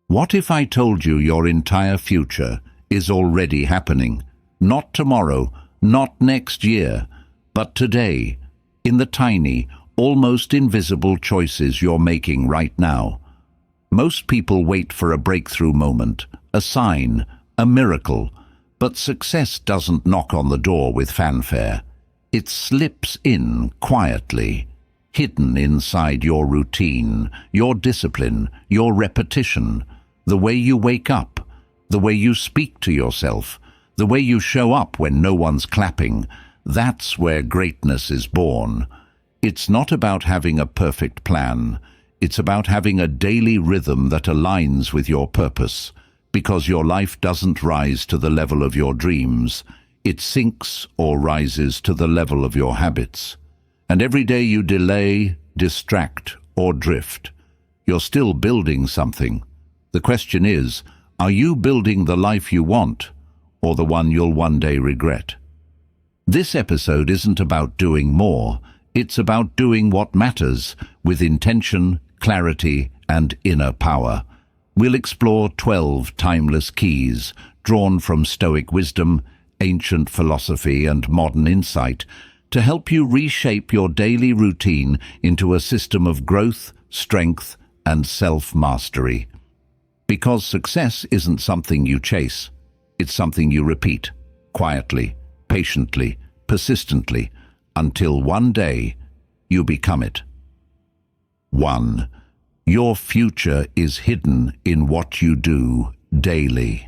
What if I told you your entire future is already happening? Not tomorrow, not next year, but today, in the tiny, almost invisible choices you're making right now. Most people wait for a breakthrough moment, a sign, a miracle, but success doesn't knock on the door with fanfare. It slips in quietly, hidden inside your routine, your discipline, your repetition, the way you wake up, the way you speak to yourself, the way you show up when no one's clapping. That's where greatness is born. It's not about having a perfect plan. It's about having a daily rhythm that aligns with your purpose, because your life doesn't rise to the level of your dreams. It sinks or rises to the level of your habits. And every day you delay, distract, or drift, you're still building something. The question is, are you building the life you want, or the one you'll one day regret? This episode isn't about doing more. It's about doing what matters with intention, clarity, and inner power. We'll explore 12 timeless keys drawn from Stoic wisdom, ancient philosophy, and modern insight to help you reshape your daily routine into a system of growth, strength, and self-mastery. Because success isn't something you chase, it's something you repeat, quietly, patiently, persistently, until one day you become it. 1. Your future is hidden in what you do daily.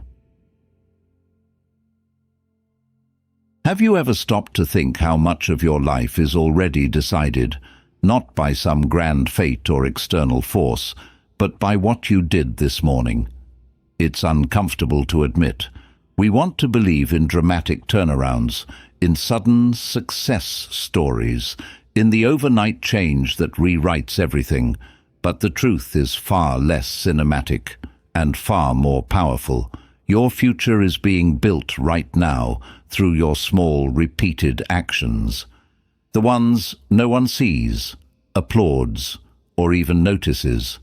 Have you ever stopped to think how much of your life is already decided, not by some grand fate or external force, but by what you did this morning? It's uncomfortable to admit. We want to believe in dramatic turnarounds, in sudden success stories, in the overnight change that rewrites everything, but the truth is far less cinematic and far more powerful. Your future is being built right now through your small, repeated actions. The ones no one sees, applauds, or even notices.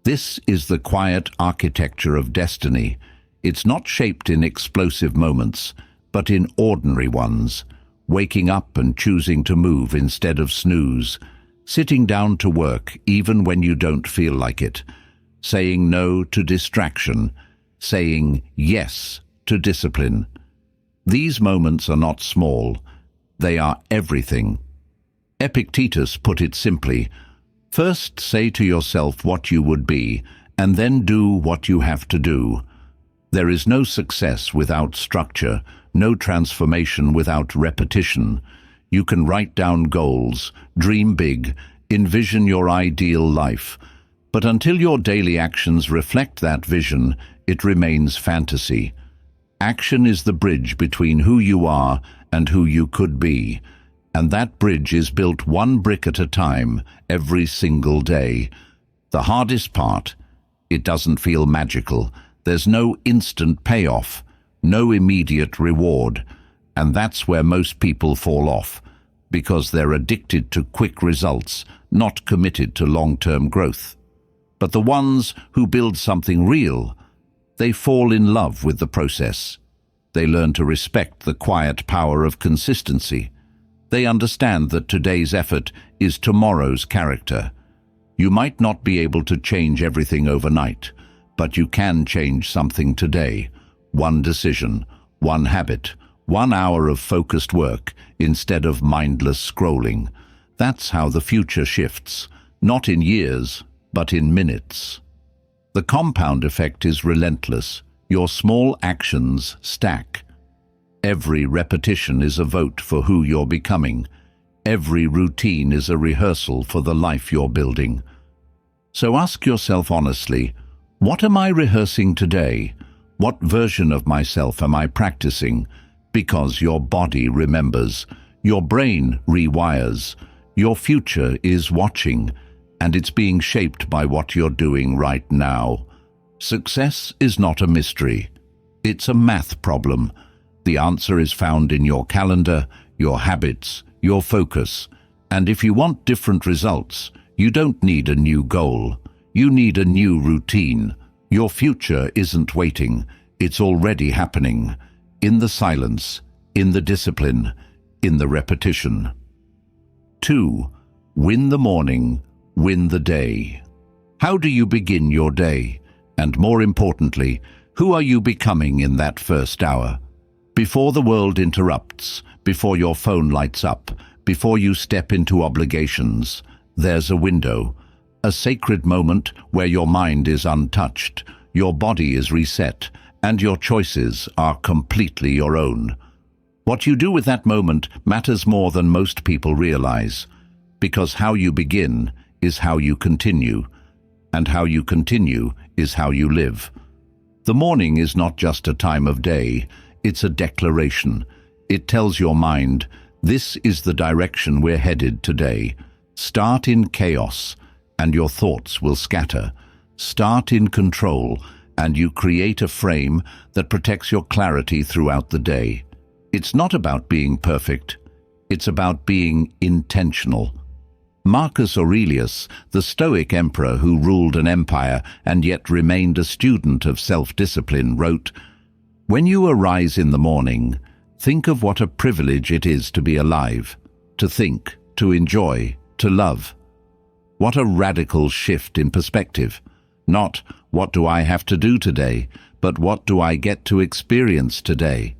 This is the quiet architecture of destiny. It's not shaped in explosive moments, but in ordinary ones. Waking up and choosing to move instead of snooze. Sitting down to work even when you don't feel like it. Saying no to distraction. Saying yes to discipline. These moments are not small. They are everything. Epictetus put it simply, first say to yourself what you would be, and then do what you have to do. There is no success without structure, no transformation without repetition. You can write down goals, dream big, envision your ideal life, but until your daily actions reflect that vision, it remains fantasy. Action is the bridge between who you are and who you could be, and that bridge is built one brick at a time, every single day. The hardest part, it doesn't feel magical. There's no instant payoff, no immediate reward, and that's where most people fall off, because they're addicted to quick results, not committed to long-term growth. But the ones who build something real, they fall in love with the process. They learn to respect the quiet power of consistency. They understand that today's effort is tomorrow's character. You might not be able to change everything overnight, but you can change something today. One decision, one habit, 1 hour of focused work instead of mindless scrolling. That's how the future shifts, not in years, but in minutes. The compound effect is relentless. Your small actions stack. Every repetition is a vote for who you're becoming. Every routine is a rehearsal for the life you're building. So ask yourself honestly, what am I rehearsing today? What version of myself am I practicing? Because your body remembers, your brain rewires, your future is watching, and it's being shaped by what you're doing right now. Success is not a mystery. It's a math problem. The answer is found in your calendar, your habits, your focus. And if you want different results, you don't need a new goal. You need a new routine. Your future isn't waiting, it's already happening. In the silence, in the discipline, in the repetition. 2. Win the morning, win the day. How do you begin your day? And more importantly, who are you becoming in that first hour? Before the world interrupts, before your phone lights up, before you step into obligations, there's a window, a sacred moment where your mind is untouched, your body is reset, and your choices are completely your own. What you do with that moment matters more than most people realize, because how you begin is how you continue, and how you continue is how you live. The morning is not just a time of day, it's a declaration. It tells your mind, this is the direction we're headed today. Start in chaos, and your thoughts will scatter. Start in control, and you create a frame that protects your clarity throughout the day. It's not about being perfect, it's about being intentional. Marcus Aurelius, the Stoic emperor who ruled an empire and yet remained a student of self-discipline, wrote, "When you arise in the morning, think of what a privilege it is to be alive, to think, to enjoy, to love." What a radical shift in perspective. Not, what do I have to do today, but what do I get to experience today?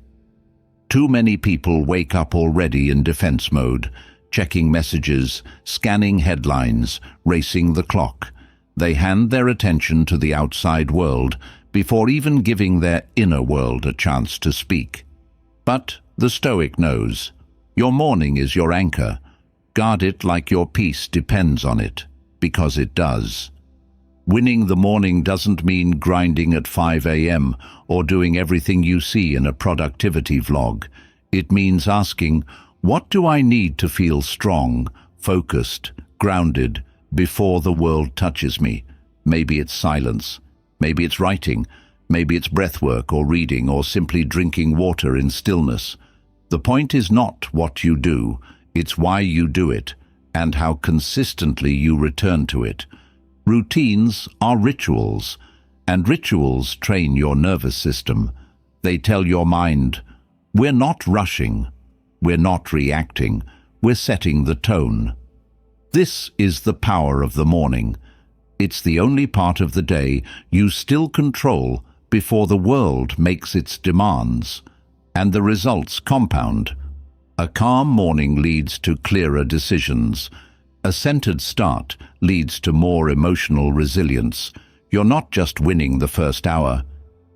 Too many people wake up already in defense mode, checking messages, scanning headlines, racing the clock. They hand their attention to the outside world before even giving their inner world a chance to speak. But the Stoic knows, your morning is your anchor. Guard it like your peace depends on it, because it does. Winning the morning doesn't mean grinding at 5 a.m. or doing everything you see in a productivity vlog. It means asking, what do I need to feel strong, focused, grounded, before the world touches me? Maybe it's silence, maybe it's writing, maybe it's breathwork or reading or simply drinking water in stillness. The point is not what you do, it's why you do it and how consistently you return to it. Routines are rituals, and rituals train your nervous system. They tell your mind, we're not rushing, we're not reacting, we're setting the tone. This is the power of the morning. It's the only part of the day you still control before the world makes its demands, and the results compound. A calm morning leads to clearer decisions. A centered start leads to more emotional resilience. You're not just winning the first hour,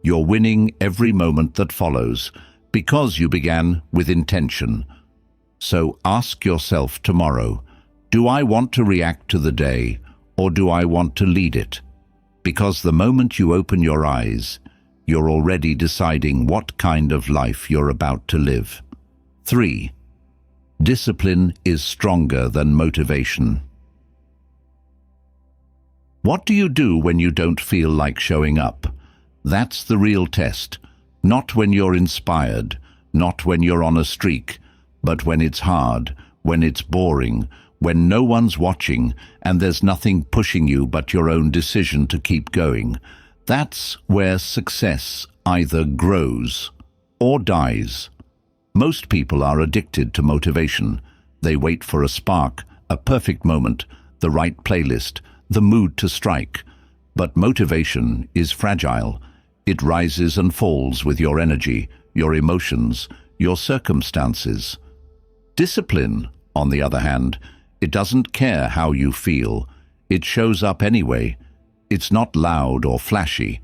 you're winning every moment that follows, because you began with intention. So ask yourself tomorrow, do I want to react to the day, or do I want to lead it? Because the moment you open your eyes, you're already deciding what kind of life you're about to live. 3. Discipline is stronger than motivation. What do you do when you don't feel like showing up? That's the real test. Not when you're inspired, not when you're on a streak, but when it's hard, when it's boring, when no one's watching and there's nothing pushing you but your own decision to keep going. That's where success either grows or dies. Most people are addicted to motivation. They wait for a spark, a perfect moment, the right playlist, the mood to strike. But motivation is fragile. It rises and falls with your energy, your emotions, your circumstances. Discipline, on the other hand, it doesn't care how you feel. It shows up anyway. It's not loud or flashy.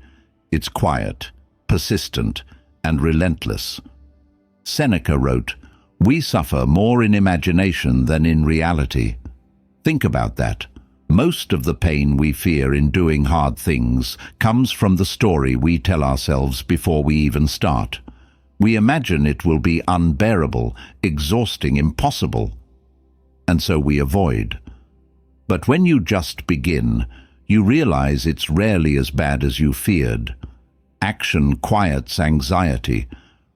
It's quiet, persistent, and relentless. Seneca wrote, "We suffer more in imagination than in reality." Think about that. Most of the pain we fear in doing hard things comes from the story we tell ourselves before we even start. We imagine it will be unbearable, exhausting, impossible, and so we avoid. But when you just begin, you realize it's rarely as bad as you feared. Action quiets anxiety.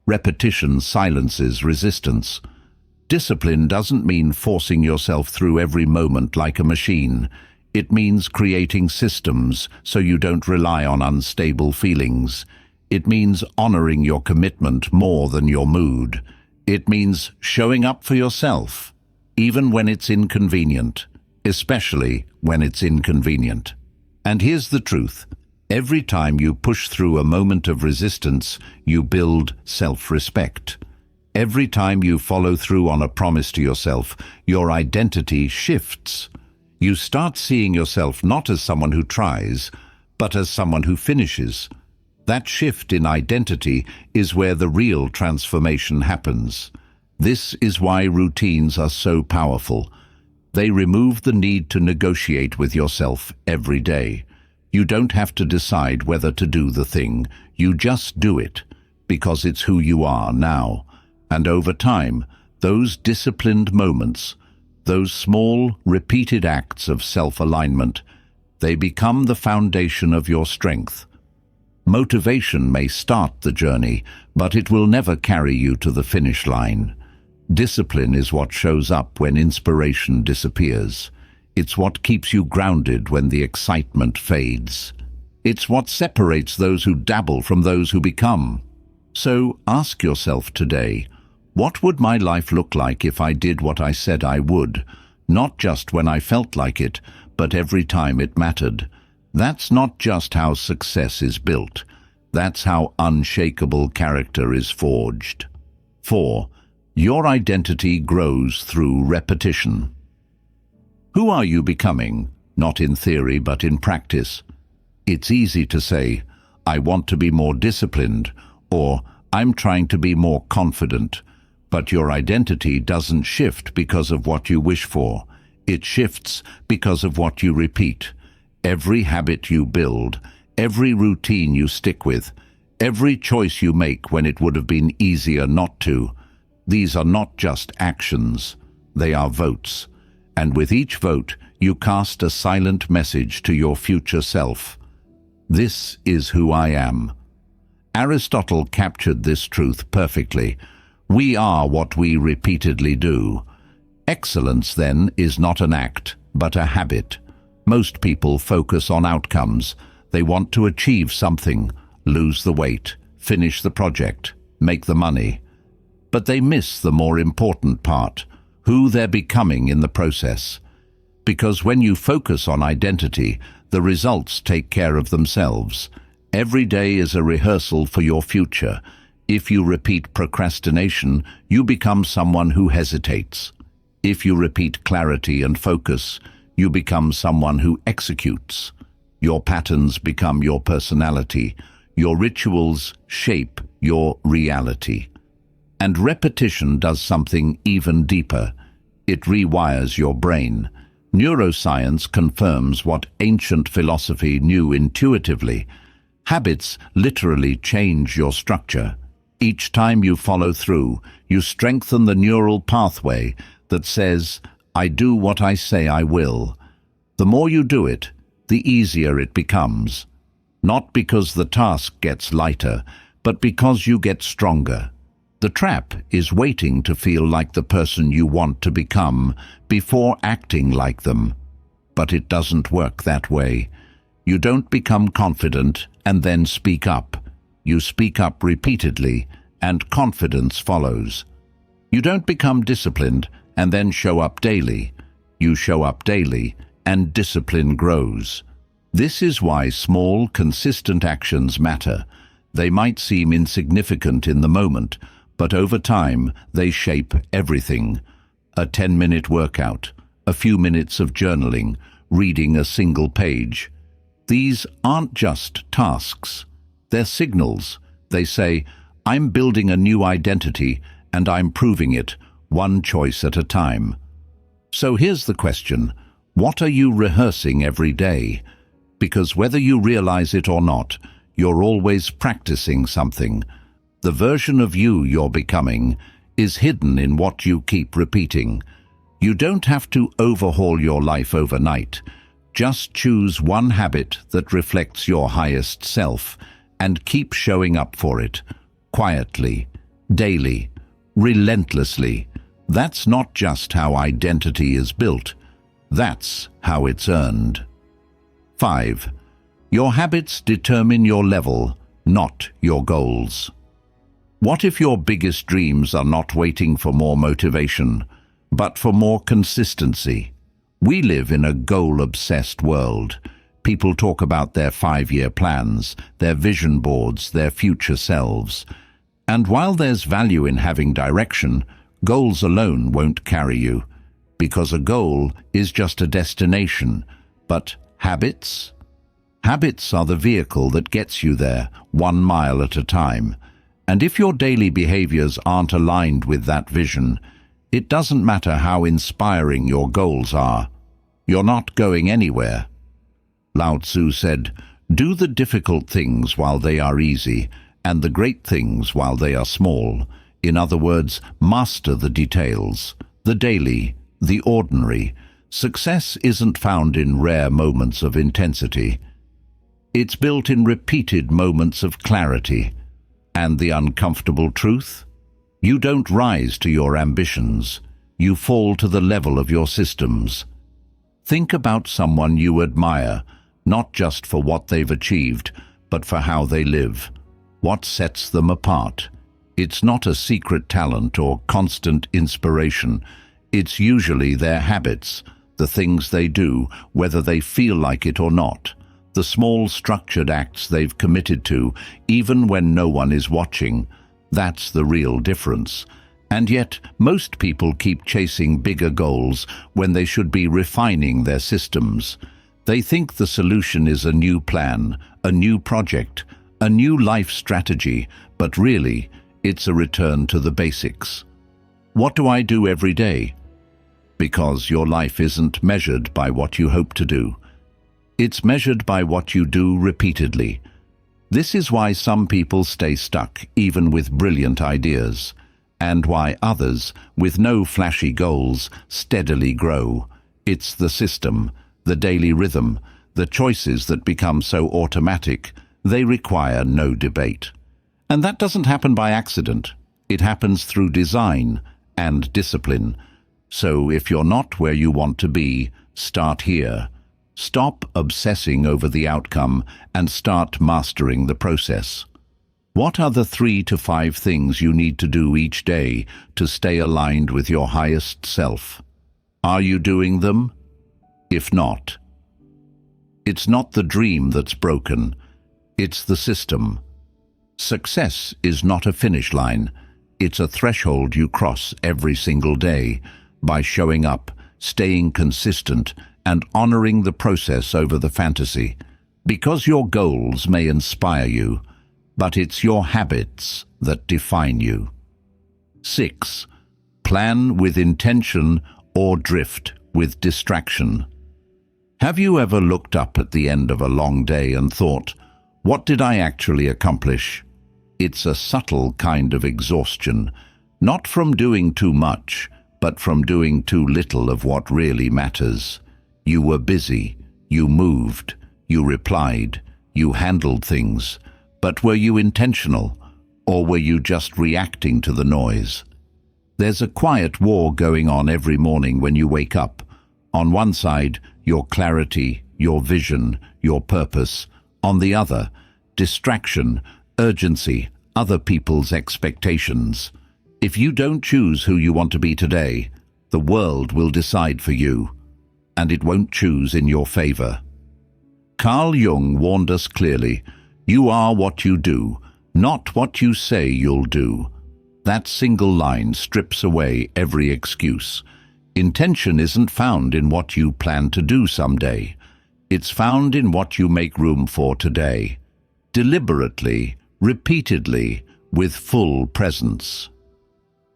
Repetition silences resistance. Discipline doesn't mean forcing yourself through every moment like a machine. It means creating systems so you don't rely on unstable feelings. It means honoring your commitment more than your mood. It means showing up for yourself, even when it's inconvenient, especially when it's inconvenient. And here's the truth. Every time you push through a moment of resistance, you build self-respect. Every time you follow through on a promise to yourself, your identity shifts. You start seeing yourself not as someone who tries, but as someone who finishes. That shift in identity is where the real transformation happens. This is why routines are so powerful. They remove the need to negotiate with yourself every day. You don't have to decide whether to do the thing. You just do it, because it's who you are now. And over time, those disciplined moments, those small, repeated acts of self-alignment, they become the foundation of your strength. Motivation may start the journey, but it will never carry you to the finish line. Discipline is what shows up when inspiration disappears. It's what keeps you grounded when the excitement fades. It's what separates those who dabble from those who become. So ask yourself today, what would my life look like if I did what I said I would? Not just when I felt like it, but every time it mattered. That's not just how success is built. That's how unshakable character is forged. 4. Your identity grows through repetition. Who are you becoming? Not in theory, but in practice. It's easy to say, I want to be more disciplined, or I'm trying to be more confident. But your identity doesn't shift because of what you wish for. It shifts because of what you repeat. Every habit you build, every routine you stick with, every choice you make when it would have been easier not to, these are not just actions, they are votes. And with each vote, you cast a silent message to your future self. This is who I am. Aristotle captured this truth perfectly. We are what we repeatedly do. Excellence, then, is not an act, but a habit. Most people focus on outcomes. They want to achieve something, lose the weight, finish the project, make the money. But they miss the more important part, who they're becoming in the process. Because when you focus on identity, the results take care of themselves. Every day is a rehearsal for your future. If you repeat procrastination, you become someone who hesitates. If you repeat clarity and focus, you become someone who executes. Your patterns become your personality. Your rituals shape your reality. And repetition does something even deeper. It rewires your brain. Neuroscience confirms what ancient philosophy knew intuitively. Habits literally change your structure. Each time you follow through, you strengthen the neural pathway that says, I do what I say I will. The more you do it, the easier it becomes. Not because the task gets lighter, but because you get stronger. The trap is waiting to feel like the person you want to become before acting like them. But it doesn't work that way. You don't become confident and then speak up. You speak up repeatedly, and confidence follows. You don't become disciplined and then show up daily. You show up daily, and discipline grows. This is why small, consistent actions matter. They might seem insignificant in the moment, but over time they shape everything. A 10-minute workout, a few minutes of journaling, reading a single page. These aren't just tasks. They're signals. They say, I'm building a new identity and I'm proving it, one choice at a time. So here's the question, what are you rehearsing every day? Because whether you realize it or not, you're always practicing something. The version of you you're becoming is hidden in what you keep repeating. You don't have to overhaul your life overnight. Just choose one habit that reflects your highest self and keep showing up for it, quietly, daily, relentlessly. That's not just how identity is built. That's how it's earned. 5. Your habits determine your level, not your goals. What if your biggest dreams are not waiting for more motivation, but for more consistency? We live in a goal-obsessed world. People talk about their 5-year plans, their vision boards, their future selves. And while there's value in having direction, goals alone won't carry you, because a goal is just a destination. But habits? Habits are the vehicle that gets you there, 1 mile at a time. And if your daily behaviors aren't aligned with that vision, it doesn't matter how inspiring your goals are. You're not going anywhere. Lao Tzu said, "Do the difficult things while they are easy, and the great things while they are small." In other words, master the details, the daily, the ordinary. Success isn't found in rare moments of intensity. It's built in repeated moments of clarity. And the uncomfortable truth? You don't rise to your ambitions. You fall to the level of your systems. Think about someone you admire, not just for what they've achieved, but for how they live. What sets them apart? It's not a secret talent or constant inspiration. It's usually their habits, the things they do, whether they feel like it or not. The small structured acts they've committed to, even when no one is watching. That's the real difference. And yet, most people keep chasing bigger goals when they should be refining their systems. They think the solution is a new plan, a new project, a new life strategy, but really, it's a return to the basics. What do I do every day? Because your life isn't measured by what you hope to do. It's measured by what you do repeatedly. This is why some people stay stuck, even with brilliant ideas, and why others, with no flashy goals, steadily grow. It's the system, the daily rhythm, the choices that become so automatic, they require no debate. And that doesn't happen by accident. It happens through design and discipline. So if you're not where you want to be, start here. Stop obsessing over the outcome and start mastering the process. What are the 3 to 5 things you need to do each day to stay aligned with your highest self? Are you doing them? If not, it's not the dream that's broken, it's the system. Success is not a finish line, it's a threshold you cross every single day by showing up, staying consistent, and honoring the process over the fantasy. Because your goals may inspire you, but it's your habits that define you. 6. Plan with intention or drift with distraction. Have you ever looked up at the end of a long day and thought, what did I actually accomplish? It's a subtle kind of exhaustion, not from doing too much, but from doing too little of what really matters. You were busy, you moved, you replied, you handled things, but were you intentional, or were you just reacting to the noise? There's a quiet war going on every morning when you wake up. On one side, your clarity, your vision, your purpose. On the other, distraction, urgency, other people's expectations. If you don't choose who you want to be today, the world will decide for you, and it won't choose in your favor. Carl Jung warned us clearly, you are what you do, not what you say you'll do. That single line strips away every excuse. Intention isn't found in what you plan to do someday. It's found in what you make room for today. Deliberately, repeatedly, with full presence.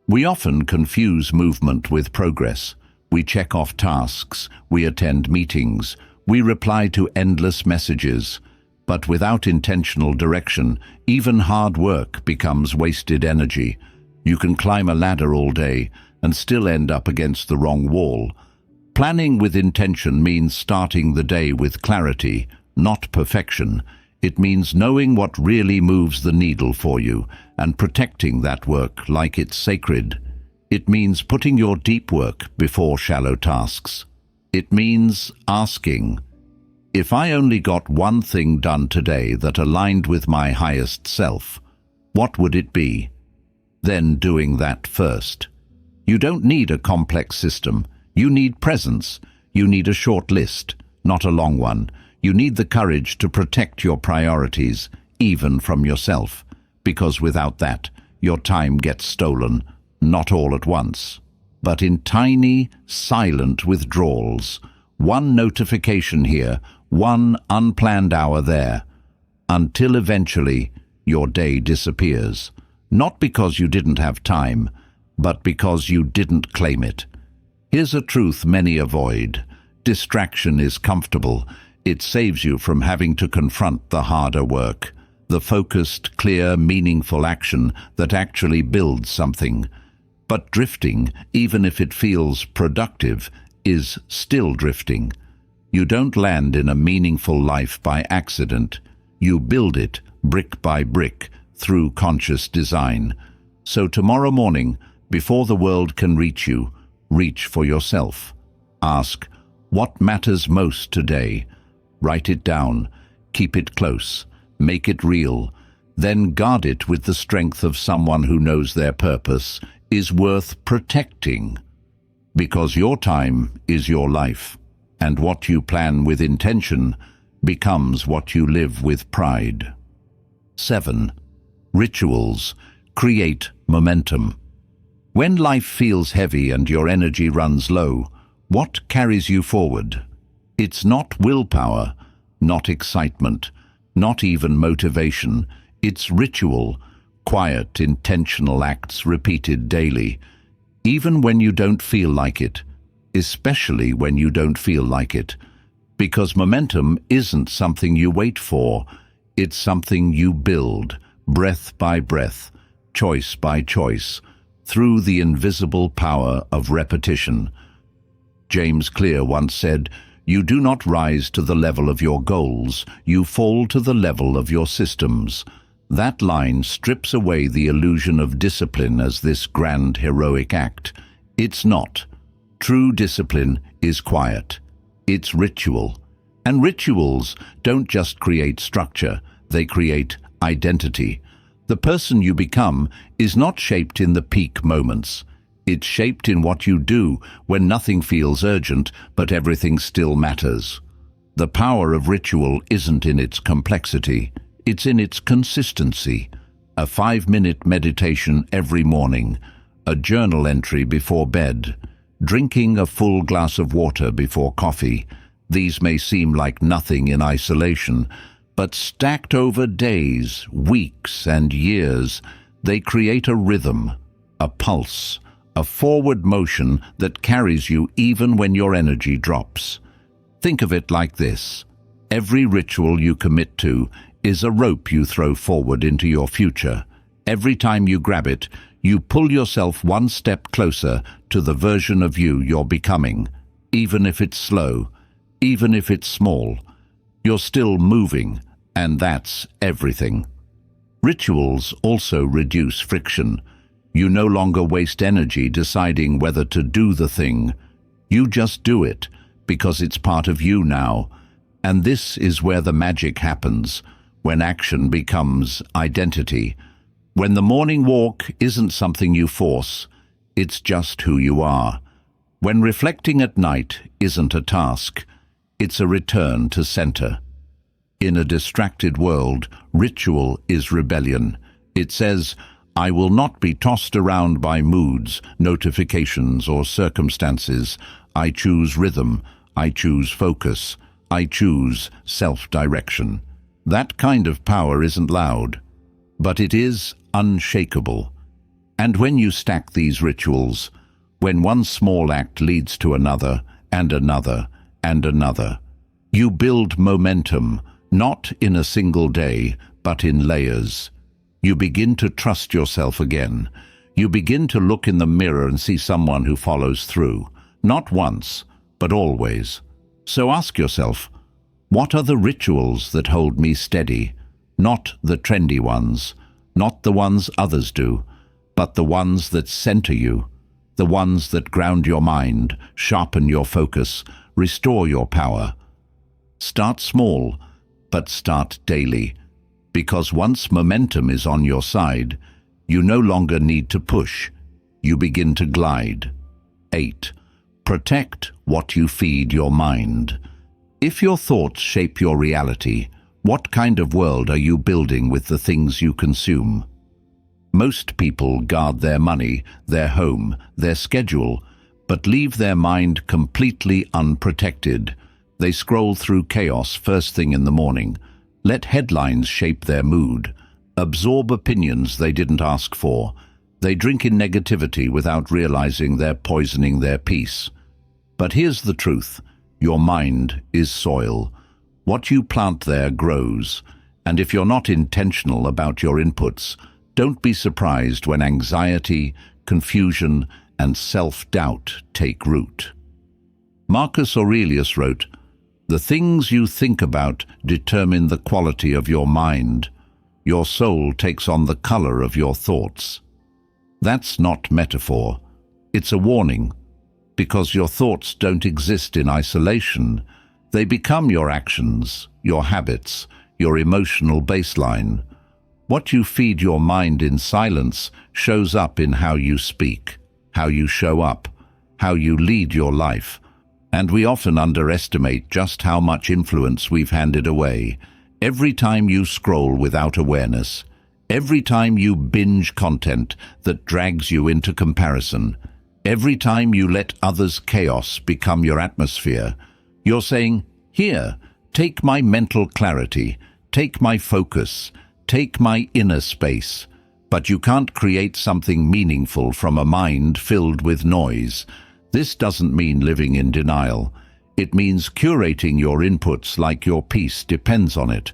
We often confuse movement with progress. We check off tasks, we attend meetings, we reply to endless messages. But without intentional direction, even hard work becomes wasted energy. You can climb a ladder all day and still end up against the wrong wall. Planning with intention means starting the day with clarity, not perfection. It means knowing what really moves the needle for you and protecting that work like it's sacred. It means putting your deep work before shallow tasks. It means asking, if I only got one thing done today that aligned with my highest self, what would it be? Then doing that first. You don't need a complex system. You need presence. You need a short list, not a long one. You need the courage to protect your priorities, even from yourself, because without that, your time gets stolen, not all at once, but in tiny, silent withdrawals. One notification here, one unplanned hour there, until eventually your day disappears. Not because you didn't have time, but because you didn't claim it. Here's a truth many avoid. Distraction is comfortable. It saves you from having to confront the harder work, the focused, clear, meaningful action that actually builds something. But drifting, even if it feels productive, is still drifting. You don't land in a meaningful life by accident. You build it, brick by brick, through conscious design. So tomorrow morning, before the world can reach you, reach for yourself. Ask, what matters most today? Write it down, keep it close, make it real, then guard it with the strength of someone who knows their purpose is worth protecting. Because your time is your life, and what you plan with intention becomes what you live with pride. 7. Rituals create momentum. When life feels heavy and your energy runs low, what carries you forward? It's not willpower, not excitement, not even motivation. It's ritual, quiet, intentional acts repeated daily, even when you don't feel like it, especially when you don't feel like it. Because momentum isn't something you wait for, it's something you build, breath by breath, choice by choice, through the invisible power of repetition. James Clear once said, "You do not rise to the level of your goals, you fall to the level of your systems." That line strips away the illusion of discipline as this grand heroic act. It's not. True discipline is quiet. It's ritual. And rituals don't just create structure, they create identity. The person you become is not shaped in the peak moments. It's shaped in what you do when nothing feels urgent, but everything still matters. The power of ritual isn't in its complexity, it's in its consistency. A 5-minute meditation every morning, a journal entry before bed, drinking a full glass of water before coffee. These may seem like nothing in isolation, but stacked over days, weeks, and years, they create a rhythm, a pulse, a forward motion that carries you even when your energy drops. Think of it like this. Every ritual you commit to is a rope you throw forward into your future. Every time you grab it, you pull yourself one step closer to the version of you you're becoming. Even if it's slow, even if it's small, you're still moving, and that's everything. Rituals also reduce friction. You no longer waste energy deciding whether to do the thing. You just do it, because it's part of you now. And this is where the magic happens, when action becomes identity. When the morning walk isn't something you force, it's just who you are. When reflecting at night isn't a task, it's a return to center. In a distracted world, ritual is rebellion. It says, I will not be tossed around by moods, notifications, or circumstances. I choose rhythm. I choose focus. I choose self-direction. That kind of power isn't loud, but it is unshakable. And when you stack these rituals, when one small act leads to another, and another, and another, you build momentum, not in a single day, but in layers. You begin to trust yourself again. You begin to look in the mirror and see someone who follows through, not once, but always. So ask yourself, what are the rituals that hold me steady? Not the trendy ones, not the ones others do, but the ones that center you, the ones that ground your mind, sharpen your focus, Restore your power. Start small, but start daily, because once momentum is on your side, you no longer need to push. You begin to glide. 8. Protect what you feed your mind. If your thoughts shape your reality, what kind of world are you building with the things you consume? Most people guard their money, their home, their schedule, but leave their mind completely unprotected. They scroll through chaos first thing in the morning, let headlines shape their mood, absorb opinions they didn't ask for. They drink in negativity without realizing they're poisoning their peace. But here's the truth. Your mind is soil. What you plant there grows, and if you're not intentional about your inputs, don't be surprised when anxiety, confusion, and self-doubt take root. Marcus Aurelius wrote, "The things you think about determine the quality of your mind. Your soul takes on the color of your thoughts." That's not metaphor. It's a warning, because your thoughts don't exist in isolation. They become your actions, your habits, your emotional baseline. What you feed your mind in silence shows up in how you speak, how you show up, how you lead your life. And we often underestimate just how much influence we've handed away. Every time you scroll without awareness, every time you binge content that drags you into comparison, every time you let others' chaos become your atmosphere, you're saying, "Here, take my mental clarity, take my focus, take my inner space." But you can't create something meaningful from a mind filled with noise. This doesn't mean living in denial. It means curating your inputs like your peace depends on it,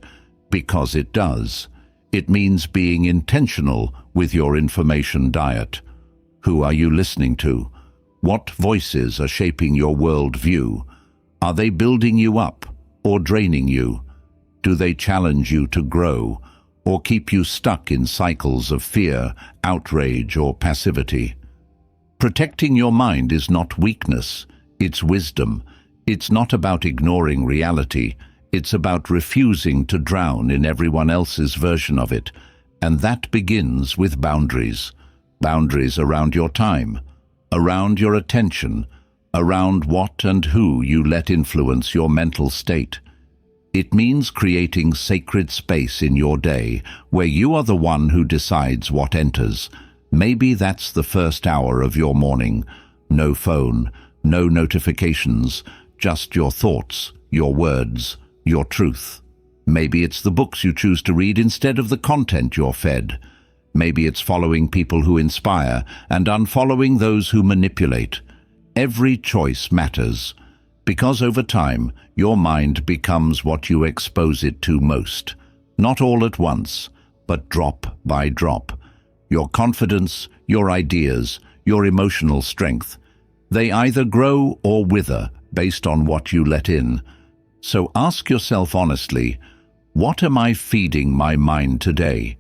because it does. It means being intentional with your information diet. Who are you listening to? What voices are shaping your worldview? Are they building you up or draining you? Do they challenge you to grow or keep you stuck in cycles of fear, outrage, or passivity? Protecting your mind is not weakness, it's wisdom. It's not about ignoring reality, it's about refusing to drown in everyone else's version of it. And that begins with boundaries. Boundaries around your time, around your attention, around what and who you let influence your mental state. It means creating sacred space in your day where you are the one who decides what enters. Maybe that's the first hour of your morning. No phone, no notifications, just your thoughts, your words, your truth. Maybe it's the books you choose to read instead of the content you're fed. Maybe it's following people who inspire and unfollowing those who manipulate. Every choice matters, because over time, your mind becomes what you expose it to most. Not all at once, but drop by drop. Your confidence, your ideas, your emotional strength, they either grow or wither based on what you let in. So ask yourself honestly, what am I feeding my mind today?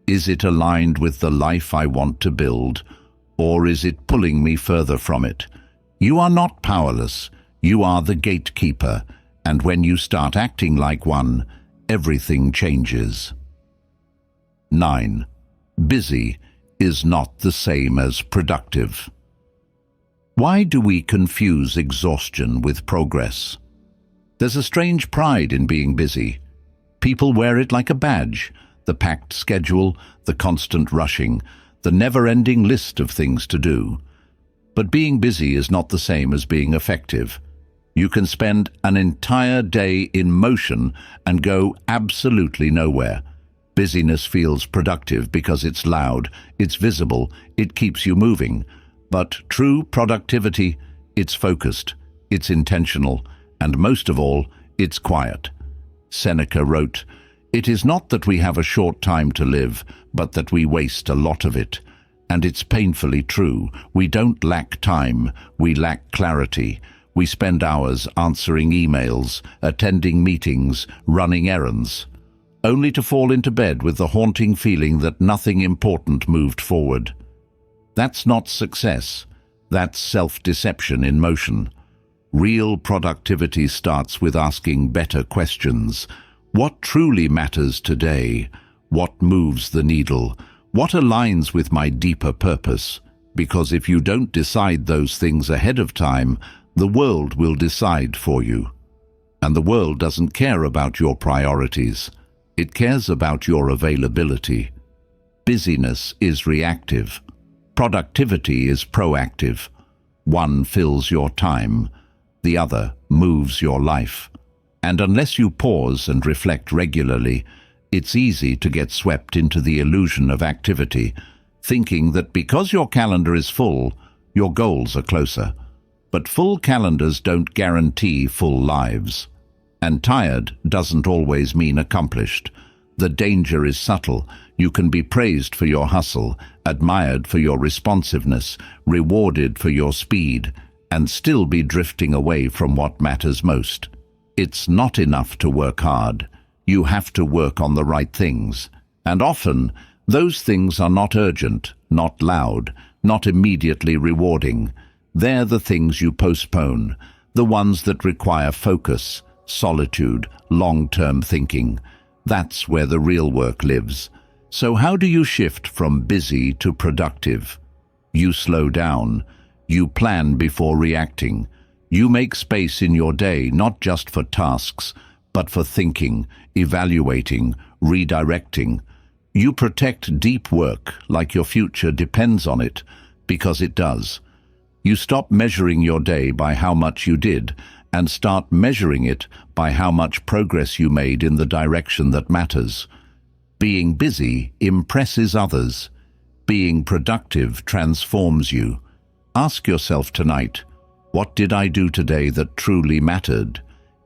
Is it aligned with the life I want to build, or is it pulling me further from it? You are not powerless. You are the gatekeeper, and when you start acting like one, everything changes. 9. Busy is not the same as productive. Why do we confuse exhaustion with progress? There's a strange pride in being busy. People wear it like a badge, the packed schedule, the constant rushing, the never-ending list of things to do. But being busy is not the same as being effective. You can spend an entire day in motion and go absolutely nowhere. Busyness feels productive because it's loud, it's visible, it keeps you moving. But true productivity, it's focused, it's intentional, and most of all, it's quiet. Seneca wrote, "It is not that we have a short time to live, but that we waste a lot of it." And it's painfully true. We don't lack time, we lack clarity. We spend hours answering emails, attending meetings, running errands, only to fall into bed with the haunting feeling that nothing important moved forward. That's not success. That's self-deception in motion. Real productivity starts with asking better questions. What truly matters today? What moves the needle? What aligns with my deeper purpose? Because if you don't decide those things ahead of time, the world will decide for you. And the world doesn't care about your priorities. It cares about your availability. Busyness is reactive. Productivity is proactive. One fills your time. The other moves your life. And unless you pause and reflect regularly, it's easy to get swept into the illusion of activity, thinking that because your calendar is full, your goals are closer. But full calendars don't guarantee full lives. And tired doesn't always mean accomplished. The danger is subtle. You can be praised for your hustle, admired for your responsiveness, rewarded for your speed, and still be drifting away from what matters most. It's not enough to work hard. You have to work on the right things. And often, those things are not urgent, not loud, not immediately rewarding. They're the things you postpone, the ones that require focus, solitude, long-term thinking. That's where the real work lives. So how do you shift from busy to productive? You slow down. You plan before reacting. You make space in your day not just for tasks, but for thinking, evaluating, redirecting. You protect deep work like your future depends on it, because it does. You stop measuring your day by how much you did, and start measuring it by how much progress you made in the direction that matters. Being busy impresses others. Being productive transforms you. Ask yourself tonight, what did I do today that truly mattered?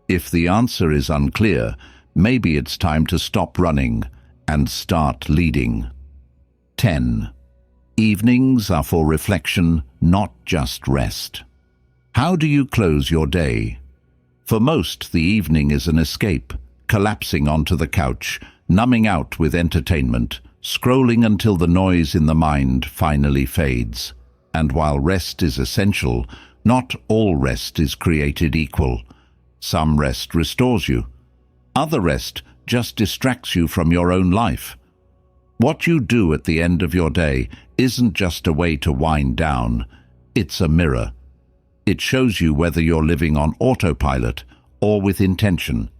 If the answer is unclear, maybe it's time to stop running and start leading. 10. Evenings are for reflection, not just rest. How do you close your day? For most, the evening is an escape, collapsing onto the couch, numbing out with entertainment, scrolling until the noise in the mind finally fades. And while rest is essential, not all rest is created equal. Some rest restores you. Other rest just distracts you from your own life. What you do at the end of your day isn't just a way to wind down. It's a mirror. It shows you whether you're living on autopilot or with intention.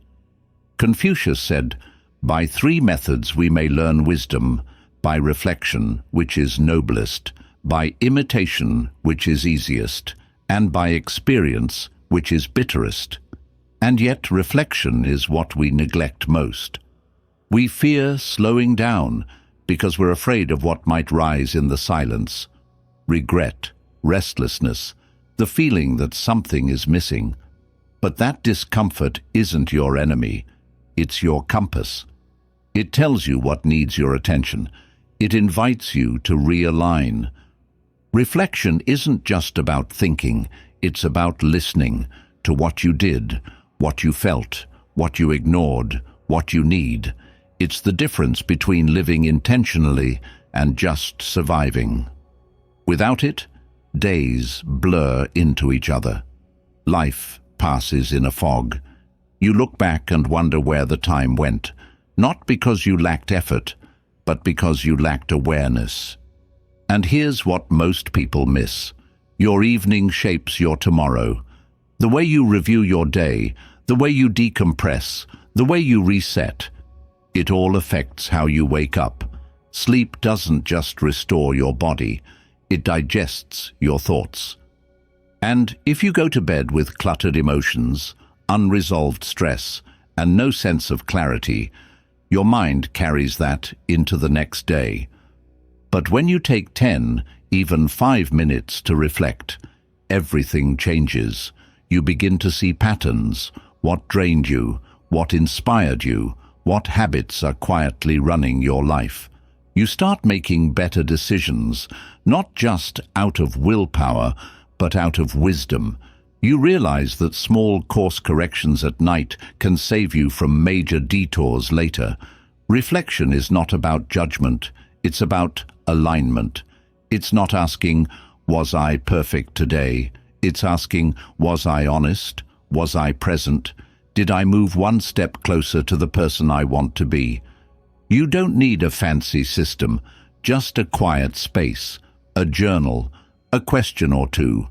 Confucius said, "By 3 methods we may learn wisdom, by reflection, which is noblest, by imitation, which is easiest, and by experience, which is bitterest." And yet reflection is what we neglect most. We fear slowing down because we're afraid of what might rise in the silence. Regret, restlessness, the feeling that something is missing. But that discomfort isn't your enemy. It's your compass. It tells you what needs your attention. It invites you to realign. Reflection isn't just about thinking. It's about listening to what you did, what you felt, what you ignored, what you need. It's the difference between living intentionally and just surviving. Without it, days blur into each other. Life passes in a fog. You look back and wonder where the time went, not because you lacked effort, but because you lacked awareness. And here's what most people miss. Your evening shapes your tomorrow. The way you review your day, the way you decompress, the way you reset, it all affects how you wake up. Sleep doesn't just restore your body, it digests your thoughts. And if you go to bed with cluttered emotions, unresolved stress, and no sense of clarity, your mind carries that into the next day. But when you take 10, even 5 minutes to reflect, everything changes. You begin to see patterns, what drained you, what inspired you, what habits are quietly running your life. You start making better decisions, not just out of willpower, but out of wisdom. You realize that small course corrections at night can save you from major detours later. Reflection is not about judgment, it's about alignment. It's not asking, was I perfect today? It's asking, was I honest? Was I present? Did I move one step closer to the person I want to be? You don't need a fancy system, just a quiet space, a journal, a question or two.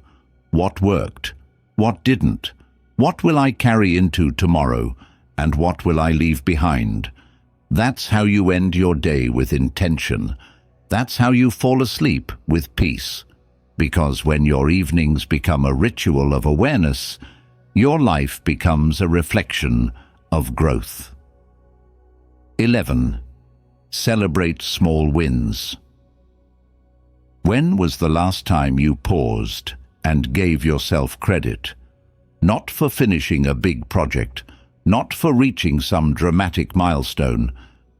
What worked? What didn't? What will I carry into tomorrow? And what will I leave behind? That's how you end your day with intention. That's how you fall asleep with peace. Because when your evenings become a ritual of awareness, your life becomes a reflection of growth. 11. Celebrate small wins. When was the last time you paused and gave yourself credit? Not for finishing a big project, not for reaching some dramatic milestone,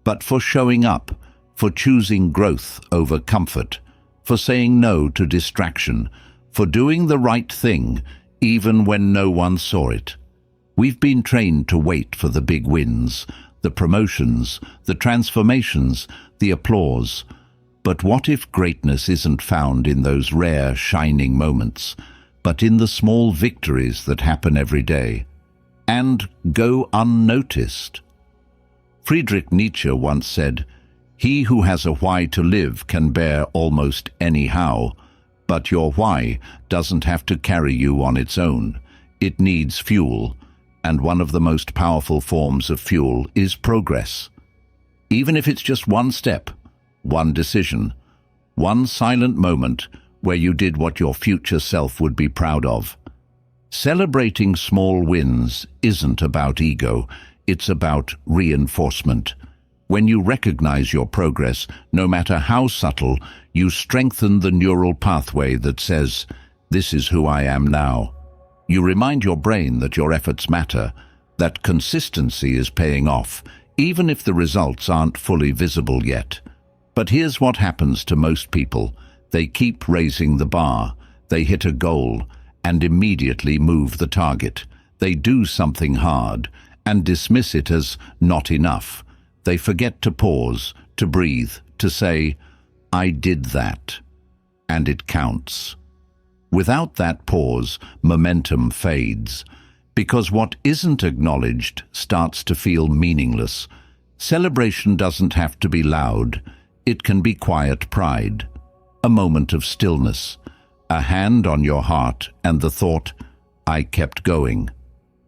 but for showing up, for choosing growth over comfort, for saying no to distraction, for doing the right thing even when no one saw it. We've been trained to wait for the big wins, the promotions, the transformations, the applause. But what if greatness isn't found in those rare, shining moments, but in the small victories that happen every day and go unnoticed? Friedrich Nietzsche once said, "He who has a why to live can bear almost any how, but your why doesn't have to carry you on its own. It needs fuel, and one of the most powerful forms of fuel is progress. Even if it's just one step, one decision, one silent moment where you did what your future self would be proud of." Celebrating small wins isn't about ego, it's about reinforcement. When you recognize your progress, no matter how subtle, you strengthen the neural pathway that says, "This is who I am now." You remind your brain that your efforts matter, that consistency is paying off, even if the results aren't fully visible yet. But here's what happens to most people. They keep raising the bar, they hit a goal, and immediately move the target. They do something hard, and dismiss it as not enough. They forget to pause, to breathe, to say, "I did that," and it counts. Without that pause, momentum fades, because what isn't acknowledged starts to feel meaningless. Celebration doesn't have to be loud. It can be quiet pride, a moment of stillness, a hand on your heart and the thought, "I kept going."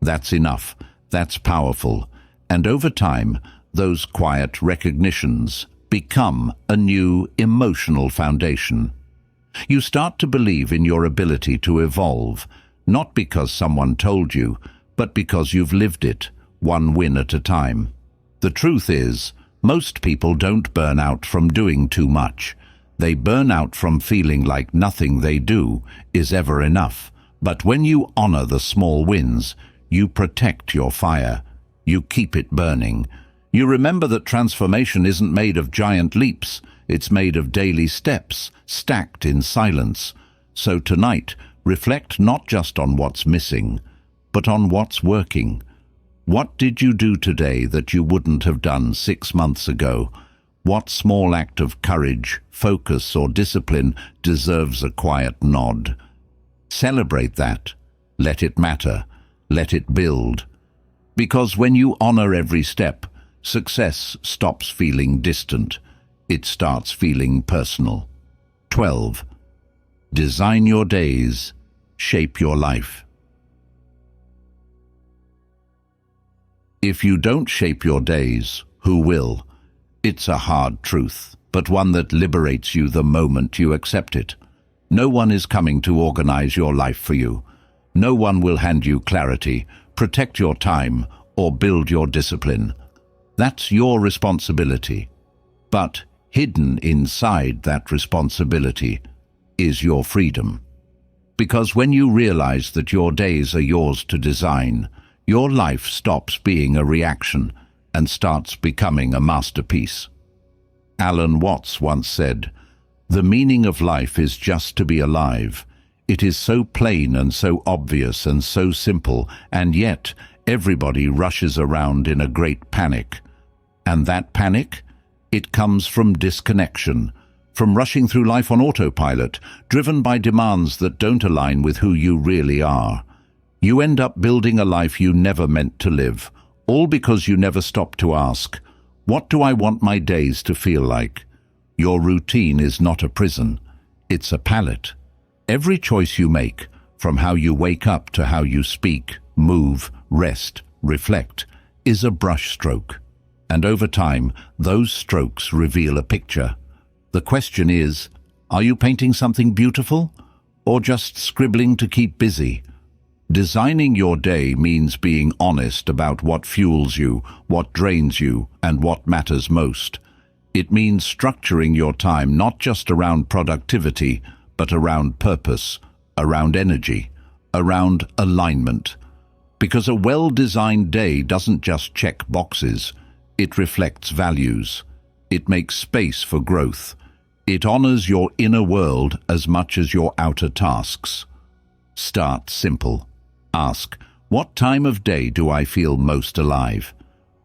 That's enough. That's powerful. And over time, those quiet recognitions become a new emotional foundation. You start to believe in your ability to evolve, not because someone told you, but because you've lived it, one win at a time. The truth is, most people don't burn out from doing too much. They burn out from feeling like nothing they do is ever enough. But when you honor the small wins, you protect your fire. You keep it burning. You remember that transformation isn't made of giant leaps. It's made of daily steps, stacked in silence. So tonight, reflect not just on what's missing, but on what's working. What did you do today that you wouldn't have done 6 months ago? What small act of courage, focus, or discipline deserves a quiet nod? Celebrate that. Let it matter. Let it build. Because when you honor every step, success stops feeling distant. It starts feeling personal. 12. Design your days. Shape your life. If you don't shape your days, who will? It's a hard truth, but one that liberates you the moment you accept it. No one is coming to organize your life for you. No one will hand you clarity, protect your time, or build your discipline. That's your responsibility. But hidden inside that responsibility is your freedom. Because when you realize that your days are yours to design, your life stops being a reaction and starts becoming a masterpiece. Alan Watts once said, "The meaning of life is just to be alive. It is so plain and so obvious and so simple, and yet everybody rushes around in a great panic. And that panic? It comes from disconnection, from rushing through life on autopilot, driven by demands that don't align with who you really are. You end up building a life you never meant to live, all because you never stopped to ask, what do I want my days to feel like? Your routine is not a prison, it's a palette. Every choice you make, from how you wake up to how you speak, move, rest, reflect, is a brushstroke. And over time, those strokes reveal a picture. The question is, are you painting something beautiful, or just scribbling to keep busy? Designing your day means being honest about what fuels you, what drains you, and what matters most. It means structuring your time not just around productivity, but around purpose, around energy, around alignment. Because a well-designed day doesn't just check boxes, it reflects values. It makes space for growth. It honors your inner world as much as your outer tasks. Start simple. Ask, what time of day do I feel most alive?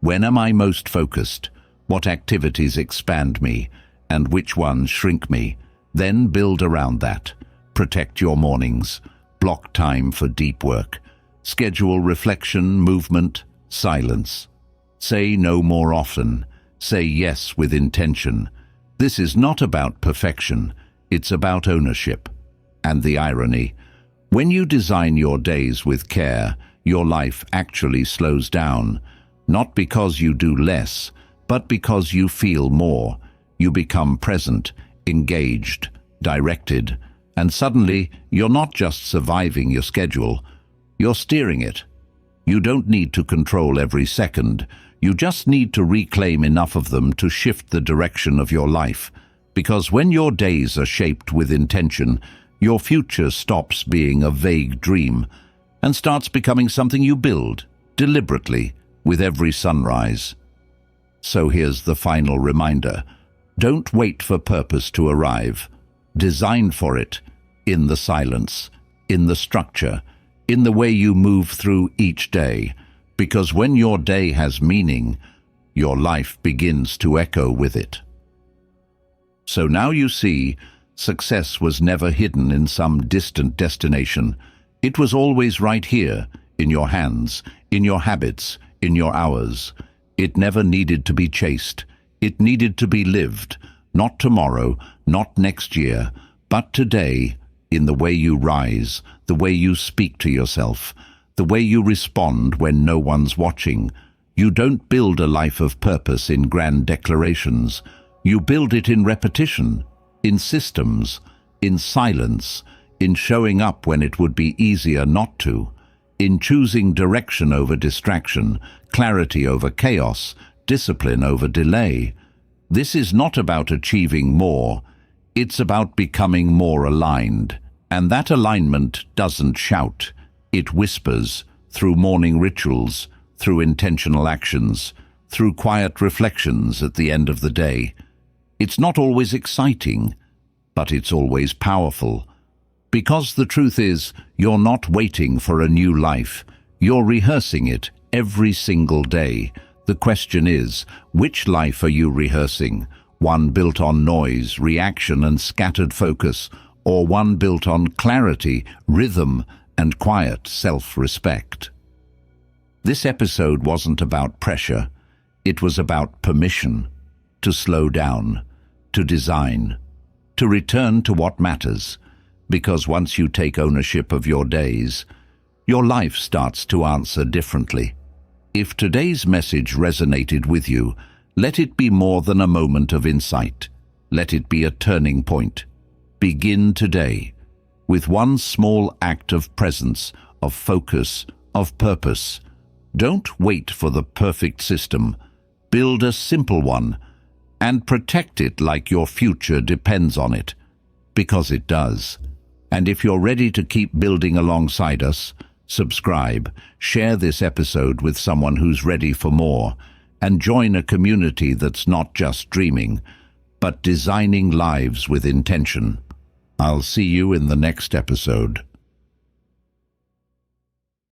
When am I most focused? What activities expand me, and which ones shrink me? Then build around that. Protect your mornings. Block time for deep work. Schedule reflection, movement, silence. Say no more often. Say yes with intention. This is not about perfection. It's about ownership. And the irony, when you design your days with care, your life actually slows down. Not because you do less, but because you feel more. You become present, engaged, directed, and suddenly you're not just surviving your schedule, you're steering it. You don't need to control every second. You just need to reclaim enough of them to shift the direction of your life. Because when your days are shaped with intention, your future stops being a vague dream and starts becoming something you build, deliberately, with every sunrise. So here's the final reminder. Don't wait for purpose to arrive. Design for it, in the silence, in the structure, in the way you move through each day. Because when your day has meaning, your life begins to echo with it. So now you see, success was never hidden in some distant destination. It was always right here, in your hands, in your habits, in your hours. It never needed to be chased. It needed to be lived, not tomorrow, not next year, but today, in the way you rise, the way you speak to yourself, the way you respond when no one's watching. You don't build a life of purpose in grand declarations. You build it in repetition, in systems, in silence, in showing up when it would be easier not to, in choosing direction over distraction, clarity over chaos, discipline over delay. This is not about achieving more. It's about becoming more aligned. And that alignment doesn't shout. It whispers through morning rituals, through intentional actions, through quiet reflections at the end of the day. It's not always exciting, but it's always powerful. Because the truth is, you're not waiting for a new life. You're rehearsing it every single day. The question is, which life are you rehearsing? One built on noise, reaction, and scattered focus, or one built on clarity, rhythm, and quiet self-respect? This episode wasn't about pressure. It was about permission to slow down, to design, to return to what matters. Because once you take ownership of your days, your life starts to answer differently. If today's message resonated with you, let it be more than a moment of insight. Let it be a turning point. Begin today with one small act of presence, of focus, of purpose. Don't wait for the perfect system. Build a simple one and protect it like your future depends on it, because it does. And if you're ready to keep building alongside us, subscribe, share this episode with someone who's ready for more, and join a community that's not just dreaming, but designing lives with intention. I'll see you in the next episode.